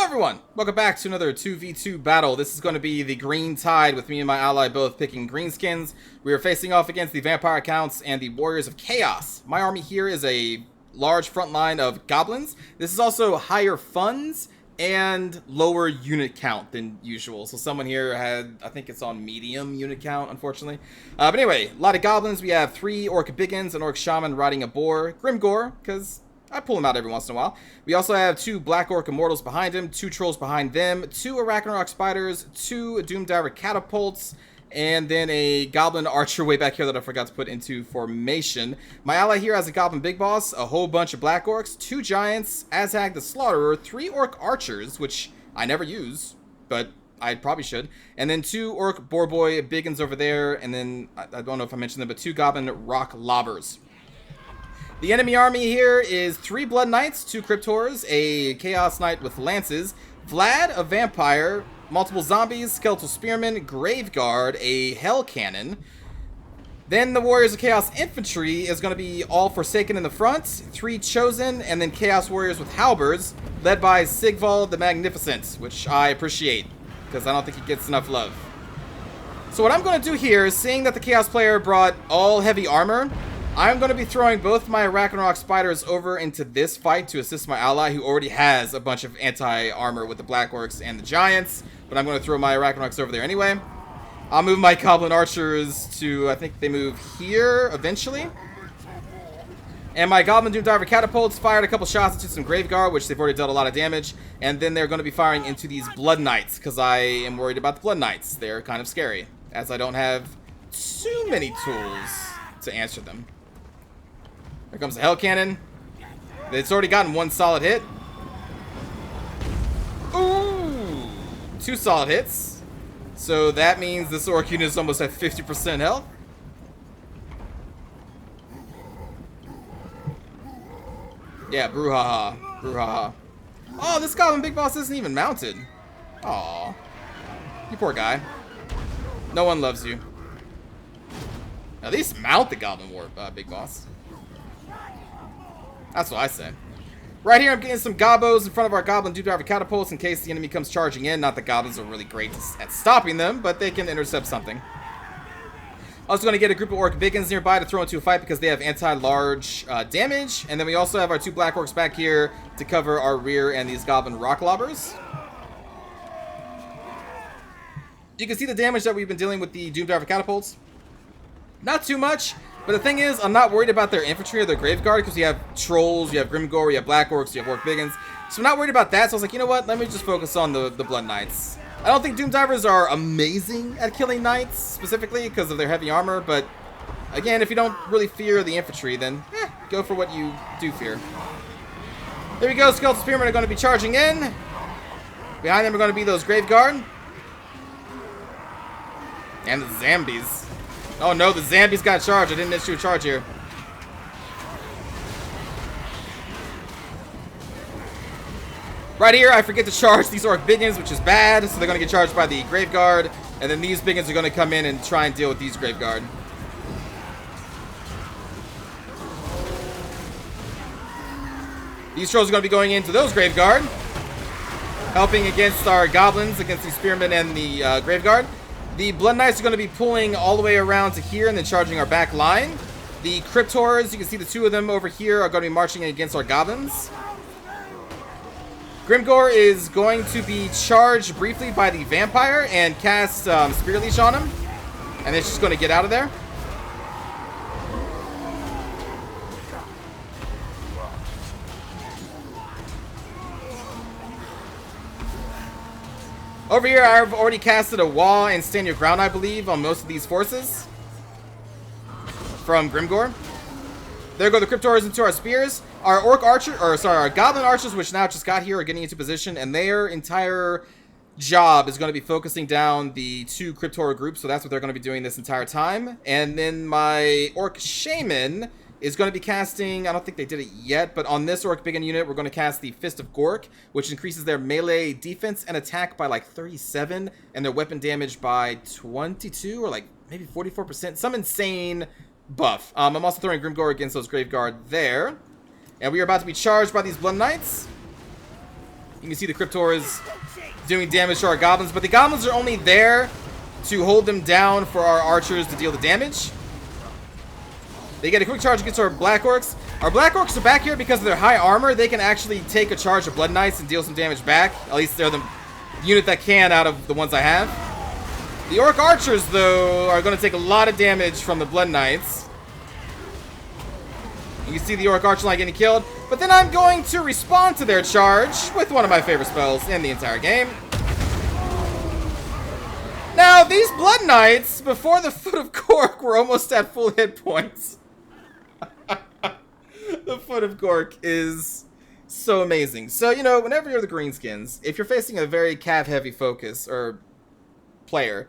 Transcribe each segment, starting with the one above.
everyone! Welcome back to another 2v2 battle. This is going to be the Green Tide with me and my ally both picking green skins. We are facing off against the Vampire Counts and the Warriors of Chaos. My army here is a large front line of goblins. This is also higher funds and lower unit count than usual. So someone here had, I think it's on medium unit count, unfortunately. But anyway, a lot of goblins. We have 3 Orc Biggins, an Orc Shaman riding a boar, Grimgor, because I pull him out every once in a while. We also have 2 Black Orc Immortals behind him, 2 Trolls behind them, 2 Arachnarok Spiders, 2 Doomdiver Catapults, and then a Goblin Archer way back here that I forgot to put into formation. My ally here has a Goblin Big Boss, a whole bunch of Black Orcs, 2 Giants, Azag the Slaughterer, 3 Orc Archers, which I never use, but I probably should, and then 2 Orc Boarboy Biggins over there, and then, I don't know if I mentioned them, but 2 Goblin Rock Lobbers. The enemy army here is 3 Blood Knights, 2 Cryptors, a Chaos Knight with Lances, Vlad, a Vampire, multiple Zombies, Skeletal Spearmen, Graveguard, a Hell Cannon. Then the Warriors of Chaos Infantry is going to be all Forsaken in the front, 3 Chosen, and then Chaos Warriors with Halberds, led by Sigvald the Magnificent, which I appreciate, because I don't think he gets enough love. So what I'm going to do here is, seeing that the Chaos player brought all heavy armor, I'm going to be throwing both my Arachnarok Spiders over into this fight to assist my ally, who already has a bunch of anti-armor with the Black Orcs and the Giants, but I'm going to throw my Arachnaroks over there anyway. I'll move my Goblin Archers to, I think they move here eventually. And my Goblin Doomdiver Catapults fired a couple shots into some Graveguard, which they've already dealt a lot of damage, and then they're going to be firing into these Blood Knights, because I am worried about the Blood Knights. They're kind of scary, as I don't have too many tools to answer them. Here comes the Hell Cannon. It's already gotten 1 solid hit. Ooh! 2 solid hits. So that means this Orc unit is almost at 50% health. Yeah, brouhaha. Brouhaha. Oh, this Goblin Big Boss isn't even mounted. Aw. You poor guy. No one loves you. At least mount the Goblin Big Boss. That's what I say. Right here, I'm getting some Gobbos in front of our Goblin Doomdiver Catapults in case the enemy comes charging in. Not that Goblins are really great at stopping them, but they can intercept something. Also going to get a group of Orc Biggins nearby to throw into a fight because they have anti-large damage. And then we also have our 2 Black Orcs back here to cover our rear and these Goblin Rock Lobbers. You can see the damage that we've been dealing with the Doomdiver Catapults. Not too much. But the thing is, I'm not worried about their infantry or their Graveguard, because you have Trolls, you have Grimgor, you have Black Orcs, you have Orc Biggins. So I'm not worried about that, so I was like, you know what, let me just focus on the Blood Knights. I don't think Doomdivers are amazing at killing Knights, specifically, because of their heavy armor, but again, if you don't really fear the infantry, then go for what you do fear. There we go, Skeletal Spearmen are going to be charging in. Behind them are going to be those Graveguard. And the Zombies. Oh no, the Zombies got charged. I didn't issue a charge here. Right here, I forget to charge these Orc Biggins, which is bad. So they're going to get charged by the Graveguard. And then these Biggins are going to come in and try and deal with these Graveguard. These Trolls are going to be going into those Graveguard, helping against our Goblins, against the Spearmen and the Graveguard. The Blood Knights are going to be pulling all the way around to here and then charging our back line. The Cryptors, you can see the 2 of them over here, are going to be marching against our Goblins. Grimgor is going to be charged briefly by the Vampire and cast Spirit Leash on him. And it's just going to get out of there. Over here, I've already casted a Waaagh and Stand Your Ground, I believe, on most of these forces from Grimgor. There go the Cryptors into our spears. Our our Goblin Archers, which now just got here, are getting into position, and their entire job is going to be focusing down the 2 Cryptor groups, so that's what they're going to be doing this entire time. And then my Orc Shaman is going to be casting, I don't think they did it yet, but on this Orc Biggin unit, we're going to cast the Fist of Gork, which increases their melee defense and attack by like 37, and their weapon damage by 22, or like maybe 44%, some insane buff. I'm also throwing Grimgor against those Graveguard there. And we are about to be charged by these Blood Knights. You can see the Cryptors doing damage to our goblins, but the goblins are only there to hold them down for our archers to deal the damage. They get a quick charge against our Black Orcs. Our Black Orcs are back here because of their high armor. They can actually take a charge of Blood Knights and deal some damage back. At least they're the unit that can out of the ones I have. The Orc Archers, though, are going to take a lot of damage from the Blood Knights. You can see the Orc Archer line getting killed. But then I'm going to respond to their charge with one of my favorite spells in the entire game. Now, these Blood Knights, before the Foot of Gork, were almost at full hit points. The Foot of Gork is so amazing. So, you know, whenever you're the Greenskins, if you're facing a very cav-heavy focus or player,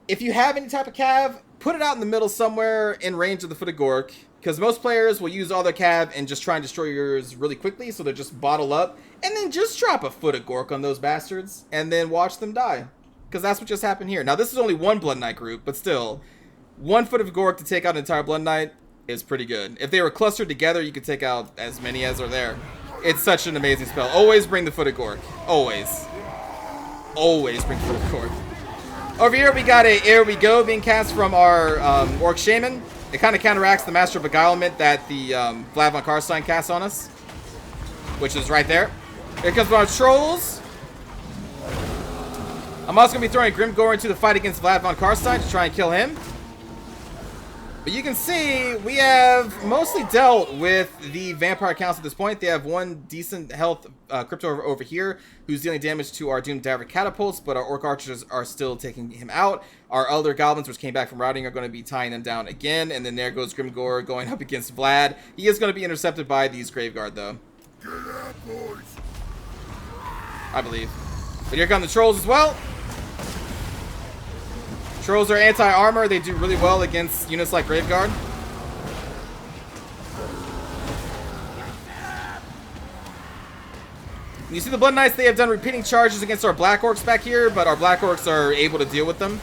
if you have any type of cav, put it out in the middle somewhere in range of the Foot of Gork, because most players will use all their cav and just try and destroy yours really quickly, so they'll just bottle up, and then just drop a Foot of Gork on those bastards, and then watch them die. Because that's what just happened here. Now, this is only one Blood Knight group, but still, one Foot of Gork to take out an entire Blood Knight is pretty good. If they were clustered together, you could take out as many as are there. It's such an amazing spell. Always bring the Foot of Gork. Always. Always bring the Foot of Gork. Over here, we got a Here We Go being cast from our Orc Shaman. It kind of counteracts the Master of Beguilement that the Vlad von Karstein casts on us, which is right there. Here comes our Trolls. I'm also going to be throwing Grimgor into the fight against Vlad von Karstein to try and kill him. But you can see we have mostly dealt with the vampire counts at this point. They have one decent health crypto over here who's dealing damage to our Doom Diver catapults, but our Orc Archers are still taking him out. Our Elder Goblins, which came back from routing, are going to be tying them down again. And then there goes Grimgor going up against Vlad. He is going to be intercepted by these Graveguard, though. Get out, boys. I believe. But here come the Trolls as well. Trolls are anti-armor. They do really well against units like Graveguard. You see the Blood Knights, they have done repeating charges against our Black Orcs back here, but our Black Orcs are able to deal with them.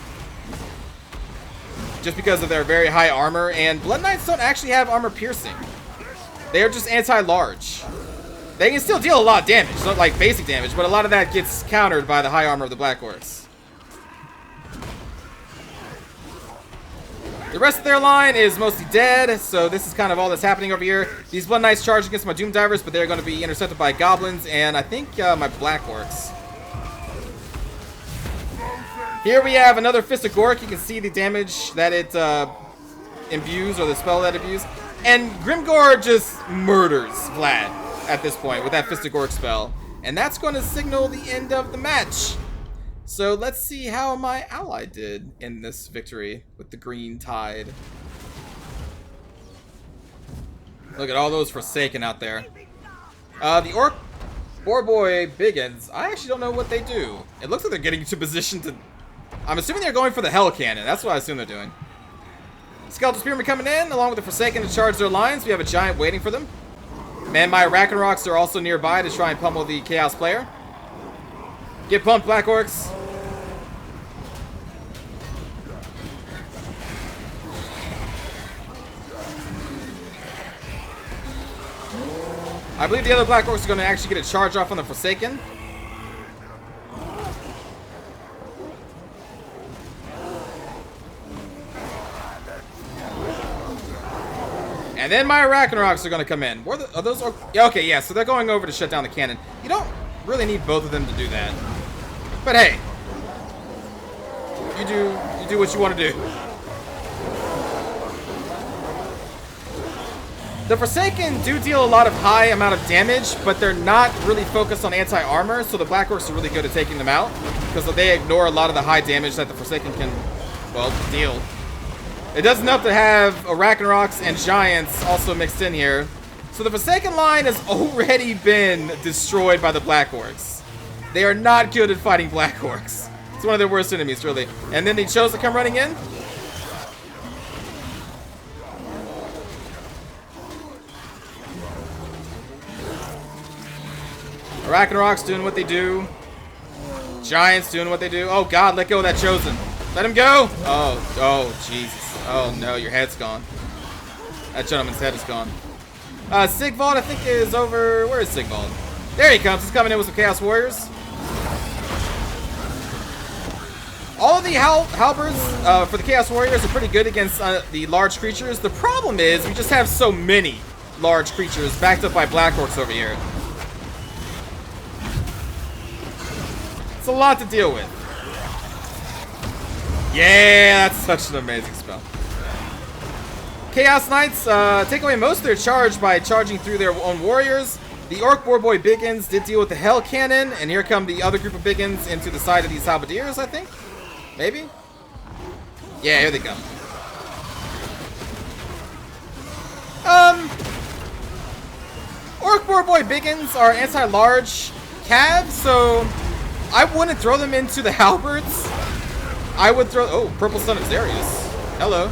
Just because of their very high armor, and Blood Knights don't actually have armor piercing. They are just anti-large. They can still deal a lot of damage, not like basic damage, but a lot of that gets countered by the high armor of the Black Orcs. The rest of their line is mostly dead, so this is kind of all that's happening over here. These Blood Knights charge against my Doom Divers, but they're going to be intercepted by Goblins, and I think my Black Orcs. Here we have another Fist of Gork. You can see the damage that it imbues, or the spell that it imbues. And Grimgor just murders Vlad at this point with that Fist of Gork spell. And that's going to signal the end of the match. So let's see how my ally did in this victory with the Green Tide. Look at all those Forsaken out there. The Orc Boy Biggins, I actually don't know what they do. It looks like they're getting into position to... I'm assuming they're going for the Hell Cannon. That's what I assume they're doing. Skeletal Spearmen coming in, along with the Forsaken to charge their lines. We have a Giant waiting for them. Man, my Rocks are also nearby to try and pummel the Chaos player. Get pumped, Black Orcs. I believe the other Black Orcs are going to actually get a charge off on the Forsaken. And then my Rocks are going to come in. Are those? Okay, yeah, so they're going over to shut down the cannon. You don't really need both of them to do that. But hey, you do what you want to do. The Forsaken do deal a lot of high amount of damage, but they're not really focused on anti-armor, so the Black Orcs are really good at taking them out, because they ignore a lot of the high damage that the Forsaken can, well, deal. It doesn't help to have Rocks and Giants also mixed in here. So the Forsaken line has already been destroyed by the Black Orcs. They are not good at fighting Black Orcs. It's one of their worst enemies, really. And then they chose to come running in. Rocks doing what they do. Giants doing what they do. Oh god, let go of that Chosen. Let him go! Oh, Jesus. Oh no, your head's gone. That gentleman's head is gone. Sigvald, I think, is over... Where is Sigvald? There he comes. He's coming in with some Chaos Warriors. All of the halberds for the Chaos Warriors are pretty good against the large creatures. The problem is we just have so many large creatures backed up by Black Orcs over here. It's a lot to deal with. Yeah, that's such an amazing spell. Chaos Knights take away most of their charge by charging through their own warriors. The Orc Boar Boy Biggins did deal with the Hell Cannon, and here come the other group of Biggins into the side of these Halberdiers, I think. Maybe? Yeah, here they come. Orc Boar Boy Biggins are anti-large calves, so I wouldn't throw them into the halberds. I would throw... Oh, Purple Son of Xarius. Hello.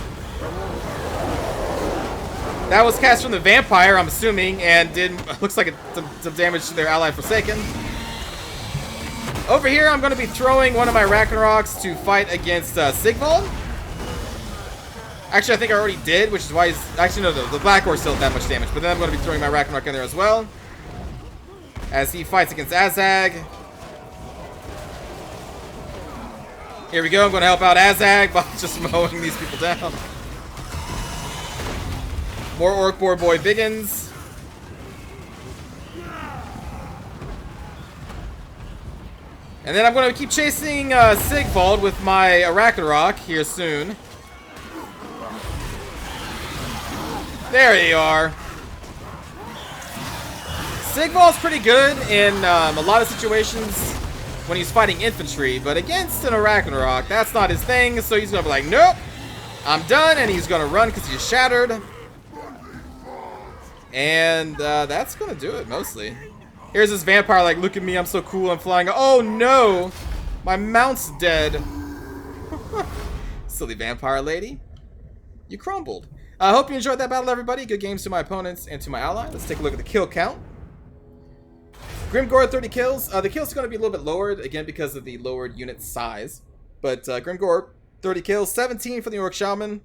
That was cast from the Vampire, I'm assuming, and did... Looks like some damage to their ally Forsaken. Over here, I'm going to be throwing one of my Ragnaroks to fight against Sigvald. Actually, I think I already did, which is why he's... Actually, no, the Black Orc still did that much damage, but then I'm going to be throwing my Ragnarok in there as well. As he fights against Azag. Here we go, I'm going to help out Azag by just mowing these people down. More Orc Boar Boy Biggins. And then I'm going to keep chasing Sigvald with my Ragnarok here soon. There you are. Sigvald's pretty good in a lot of situations when he's fighting infantry, but against an Ragnarok, that's not his thing, so he's going to be like, nope, I'm done, and he's going to run because he's shattered. And that's going to do it, mostly. Here's this vampire like, look at me, I'm so cool, I'm flying. Oh no! My mount's dead. Silly vampire lady. You crumbled. I hope you enjoyed that battle, everybody. Good games to my opponents and to my ally. Let's take a look at the kill count. Grimgor, 30 kills. The kills are going to be a little bit lowered, again, because of the lowered unit size. But Grimgor, 30 kills. 17 for the Orc Shaman.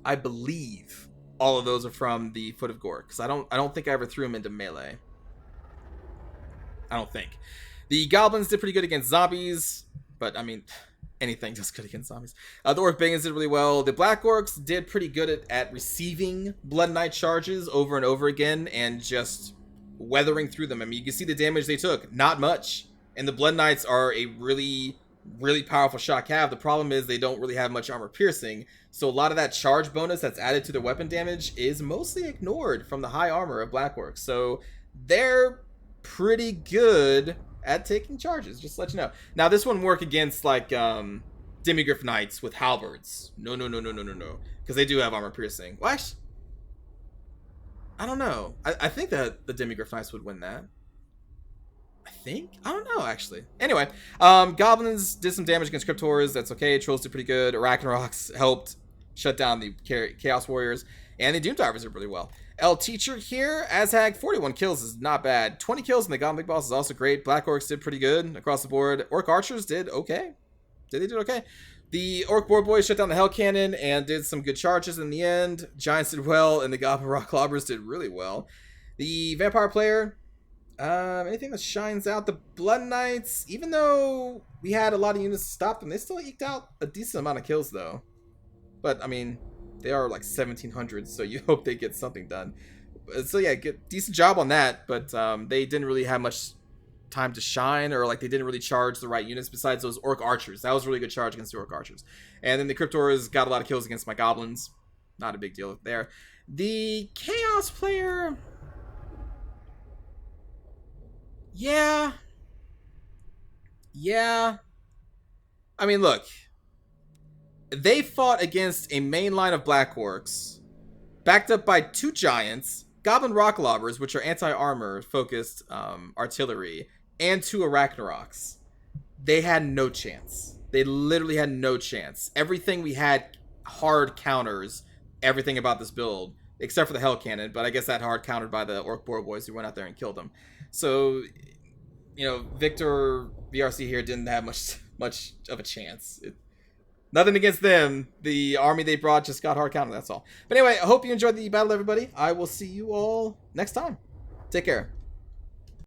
I believe all of those are from the Foot of Gore, because I don't think I ever threw him into melee. I don't think. The Goblins did pretty good against zombies, but I mean, anything does good against zombies. The Orc Biggins did really well. The Black Orcs did pretty good at receiving Blood Knight charges over and over again and just weathering through them. I mean, you can see the damage they took. Not much. And the Blood Knights are a really, really powerful shot cav. The problem is they don't really have much armor piercing. So a lot of that charge bonus that's added to their weapon damage is mostly ignored from the high armor of Black Orcs. So they're pretty good at taking charges, just to let you know. Now this wouldn't work against like Demigryph Knights with halberds. No, because they do have armor piercing. Well, actually, I don't know. I think that the Demigryph Knights would win that. I don't know, actually. Anyway, Goblins did some damage against Cryptors. That's okay. Trolls did pretty good. Ragnaroks helped shut down the Chaos Warriors. And the Doom Divers did really well. El Teacher here. Azag, 41 kills is not bad. 20 kills in the Goblin Big Boss is also great. Black Orcs did pretty good across the board. Orc Archers did okay. They did okay. The Orc Boar Boys shut down the Hell Cannon and did some good charges in the end. Giants did well, and the Goblin Rock Clobbers did really well. The Vampire player, anything that shines out. The Blood Knights, even though we had a lot of units to stop them, they still eked out a decent amount of kills, though. But, I mean, they are like 1,700, so you hope they get something done. So, yeah, decent job on that, but they didn't really have much time to shine, or like they didn't really charge the right units besides those Orc Archers. That was a really good charge against the Orc Archers. And then the Cryptors got a lot of kills against my Goblins. Not a big deal there. The Chaos player... Yeah. I mean, look. They fought against a main line of Black Orcs, backed up by 2 Giants, Goblin Rock Lobbers, which are anti-armor focused artillery, and 2 Arachnaroks. They had no chance. They literally had no chance. Everything we had hard counters, everything about this build, except for the Hell Cannon, but I guess that hard countered by the Orc Boar Boys who went out there and killed them. So, you know, Victor VRC here didn't have much of a chance. Nothing against them. The army they brought just got hard countered, that's all. But anyway, I hope you enjoyed the battle, everybody. I will see you all next time. Take care.